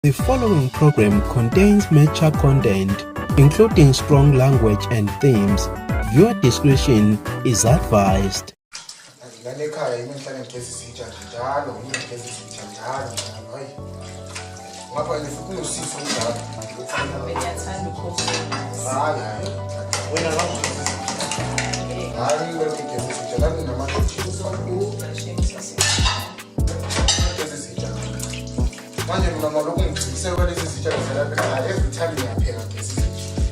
The following program contains mature content, including strong language and themes. Viewer discretion is advised. Manje mina maloku ngicikise kwalesi sitsha ngizela every time ngiyapheka ngesitsha ngaphela.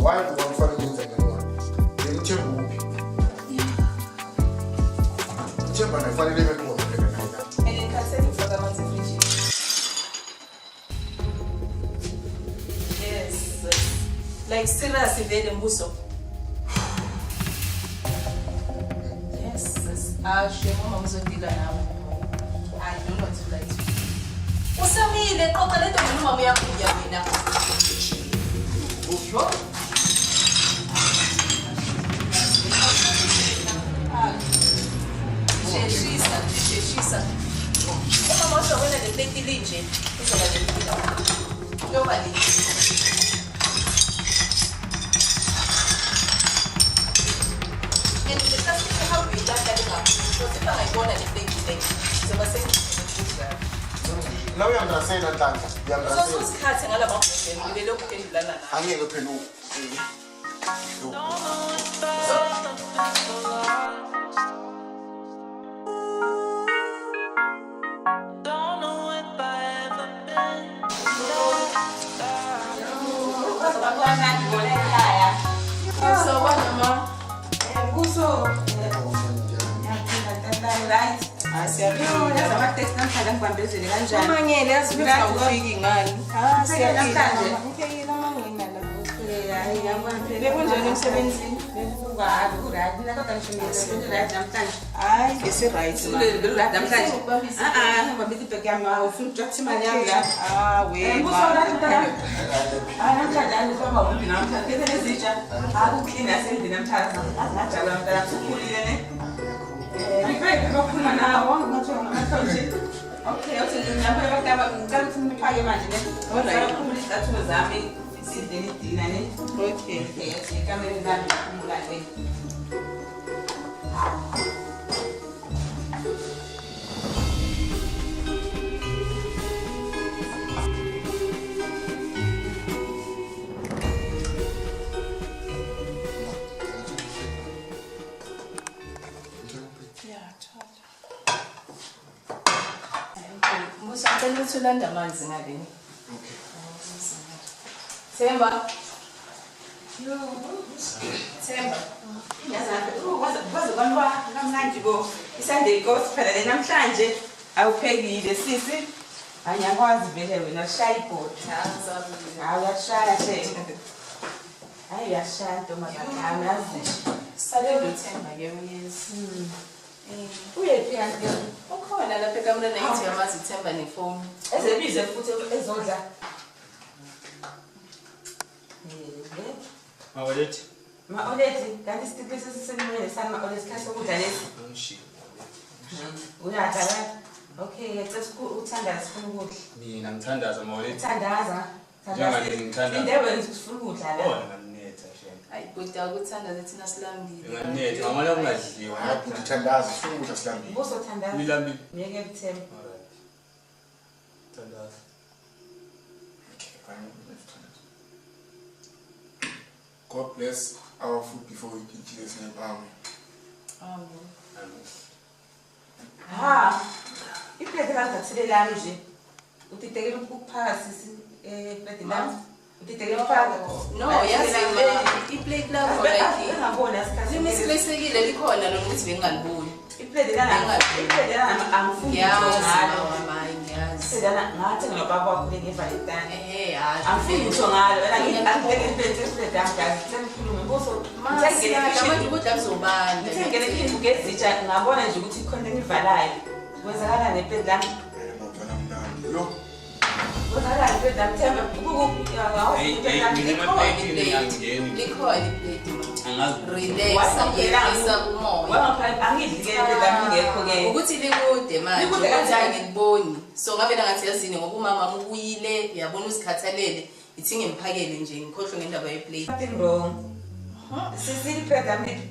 Why do you want to use that one? Ngimthemba uphi? Ngithemba nafanele beke ngophela nayo. Elikhatheni ufaka amanzi efrijini. Yes. Like seriously vele mbuso. Yes. Ashe mama uzodika nawe. I don't want to lie to you. Usamile qoqa lento noma uyakuya mina. Usho? Sheshisa. Uma mosha wena le plate linje, uzoba lempila. Yoba le. And the first thing how we got that up. So if I go on the plate, so I say Now you understand that you understand. so sikhathi ngalaba mfundeni ngibele ukuphendulana nawe. Angeke phela So what mama? Buso. Right. Mangele yasifika ukufika ngani? Namhlanje. Bekunjani emsebenzini? Hayi, bese right Musacela uthulanda amanzi ngaleni. Themba. Themba. Namhlanje awuphekile sisi anyakwazi vele wena shaya ibhodi awuyashaya hayi uyashaya ntombazana awuyazi Salendo Themba ke uyezi. uyephi kanti Ukhona lapha ekamureni ayithi yamazi Themba nefoni. ezebize futhi ezodla Mawalethi. ma-olethi kanti isitipi sesisemile sami ma-olethi sikhathi sokudla lesi Angishiya. uyadla la okay ngicela uthandaza sifuna ukudla Mina ngithandaza mawalethi. thandaza Njengale ngithandaza. indebe sifuna ukudla la Bona nganetha shenge. Hayi kodwa ukuthandaza thina silambile. Nganetha ngamala kungadliwa. Hayi uthandaza ufuna ukudla silambile. buso thandaza Nilambile. ngeke kuthemba Alright. Thandaza. Okay, fine. God bless our food before we eat Jesus' name. Amen. Amen. Amen. iplate langathile lami nje utitekela ukuphasi plate lami utitekela ukuphaka No, yazi iplate lakho like ngabona sikhathi limisilesekile likhona lona ukuthi bengaliboni. iplate lami angifuni Yazi ngalo mama yazi. sedana ngathi ngababa wakho ngevalentine Yazi. angifuni ngitho ngalo wena angibeke iplate yami kazi sengikhuluma buso Manje ukudla kuzobanda. ngithengele imvuke ezitsha ngabona nje ukuthi ikhona engivalayo kwenzakala neplate lami Ngiyabona mnandi. Lo kwenzakala Themba, Themba, Likhona iplate. Relax, yehlisa umoya. Ukuthi likude manje, ukuthi angiliboni. So ngabe ngathi yazini ngoba umama ubuyile, yabona usikhathalele, ithi ngimphakele nje ngikhohlwe ngendaba yeplate. Nothing wrong. Sisili phela mimi.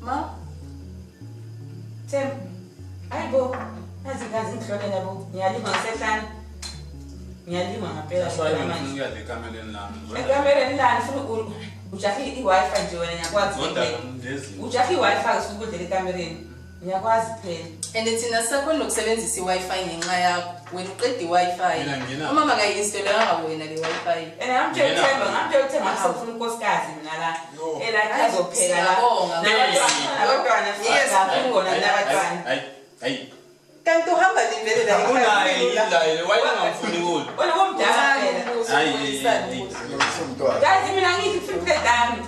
Ma, Themba. Ayibo, azikazi ngihlole nabo. Ngiyalima ngisehlana. Ngiyalima ngaphela manje. Ekamereni lana ufuna ujahi i-Wi-Fi nje wena ngiyakwazi phela. Ujahi i-Wi-Fi usukudlela ekamereni. Ngiyakwazi phela. and thina sakhona ukusebenzisa i-Wi-Fi ngenxa yakho. Wena uqeda i-Wi-Fi. Umama akayi-installanga wena le Wi-Fi. Ngamtshela Themba ngisafuna unkosikazi mina la. Ela azopheka la. Nabantwana ngiyezafuna nabantwana. Hayi. Kanti uhamba livele la. Wena komdala phela. Guys, mina ngithi iplate dami.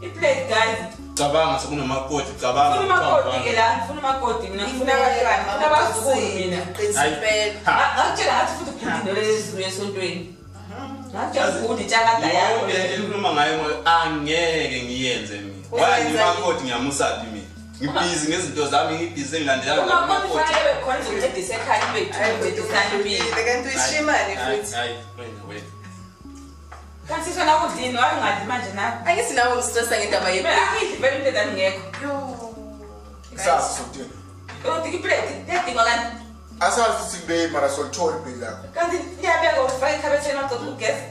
Iplate guys. Cabanga sekunamakoti, cabanga. Funa makoti ke la, funa makoti mina ngifuna abantwana, ngifuna abazukulu mina. Ngitshela ngathi futhi uphindile lezi esontweni. Ngitshela ukuthi tshakada yakho. Ngikhuluma ngayo angeke ngiyenze mina. Why ngimakoti ngiyamusaphi mina? Ngibhizi ngezinto zami, ngibhizi engilandelanga ngamakoti. Uma kufanele bekhona uzoncedisa ekhaya bethu Kanti kanti uyishimane futhi. Hayi, wait. Kanti sona kudini wayengathi manje na. Angithi nawe ustressa ngendaba Mina yeplate. angithi vele into engekho. Sazi sokuthi. Uthi iplate yadingwa kanti. Asazi ukuthi ngibe mara solithola iplate lakho. Kanti iyabeka ufake ikhabetheni waqoqa ugesi.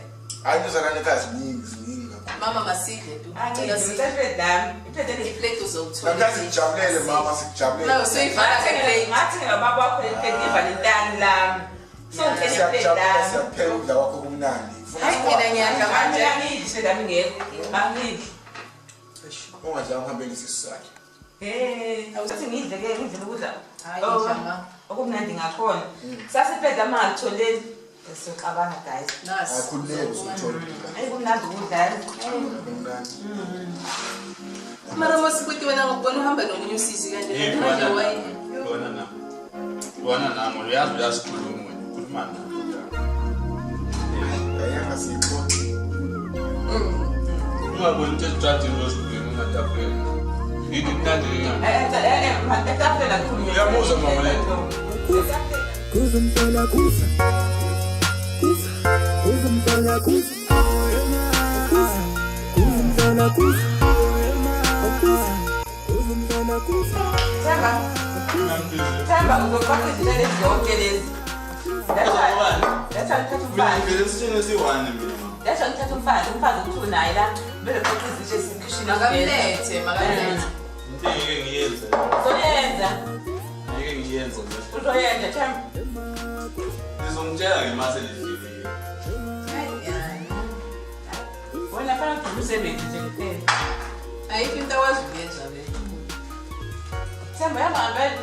Hayi uzana nekazi ziningi kakhulu. Mama maside tu. Angicela iplate dami. Iplate le Iplate uzowuthola. Kanti sijabulele mama sikujabulele. No, so ivala iplate. ngathi ngababa wakho iplate ivalentine lami. So ngithele iplate dami. Siyaphela ukudla kwakho kumnandi. Hayi mina ngiyadla manje. Angidli dami ngekho. Angidli. Ungadla uhambele isisakhe. Awuthi ngidle ke ngidle ukudla. Hayi mama. Okumnandi ngakhona. Sasiphela mangitholeli. Soxabana guys. Nasi. Akhululeke usithola iplate. Hayi kumnandi ukudla. Kumnandi. Mara mosikuthi wena ngokubona uhamba nomunye usisi kanje manje wayini. Bona nami uyasikhuluma wena. Khuluma nami. Yayanga sixoxe. Ungaboni ukuthi ejadini losibheni ungatafela. Yini mnandi nyama. Etafela khulu. Uyamuzwa mama le. Kuzumfela kuza. Kuzumfela kuza. Kuzumfela kuza. Kuzumfela kuza. Themba uzofaka izinto lezi zonke lezi. That's why umfazi. Vele sithene siwane mina. That's why ngithatha umfazi ukuthi unaye la. Bele futhi izinto ezikhishini. Makamlethe, makamlethe. Ngeke ngiyenze. Soyenza. Ngeke ngiyenze. Uzoyenza Themba. Ngizomtshela ngemase lifikile. Wena fana usebenzi nje kuphela. Ayikho into awazi ukuyenza le. Themba yamambele.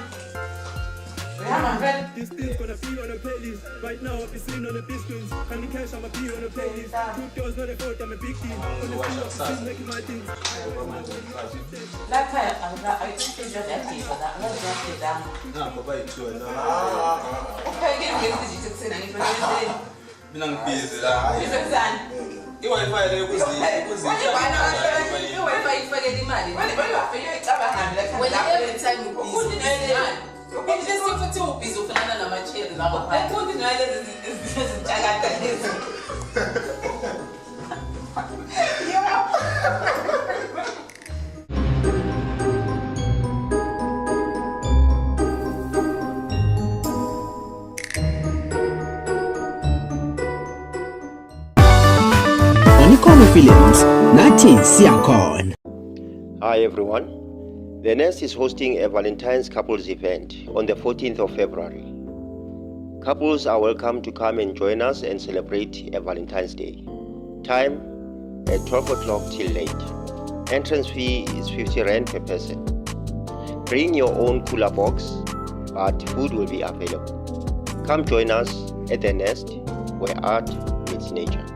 Uyamambele. This thing's gonna be on a playlist. Right now, I've been seen on the big screens. Candy Cash, I'm a P on a playlist. Good girls know they thought I'm a big deal. On the screen, I've seen making my things. Lapha ayithijo yakho la. Ngathi down. Ngapha bayithiwa la. Upheke ngezinto kusena ngifanele. Mina ngibhizi la. Isenzani? I-Wi-Fi le I-Wi-Fi ifakela imali. Wena every time ubhizi. Ukuthi futhi ubhizi ufanana nama-cherry lapha phansi. Ukuthi nalezi izintshakada lezi. Onikhona Films, nathi siyakhona. Hi everyone. The Nest is hosting a Valentine's couples event on the 14th of February. Couples are welcome to come and join us and celebrate a Valentine's Day. Time at 12 o'clock till late. Entrance fee is 50 Rand per person. Bring your own cooler box, but food will be available. Come join us at The Nest, where art meets nature.